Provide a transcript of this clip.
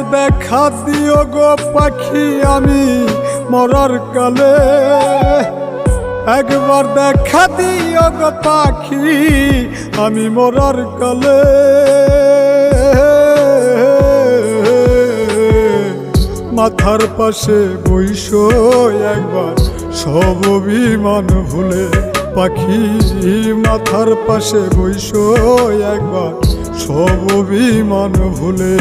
একবার দেখা দিও গো পাখি আমি মরার কালে, একবার দেখা দিও গো পাখি আমি মরার কালে। মাথার পাশে বইসো একবার সব অভিমান ভুলে, পাখি মাথার পাশে বইসো একবার সব অভিমান ভুলে।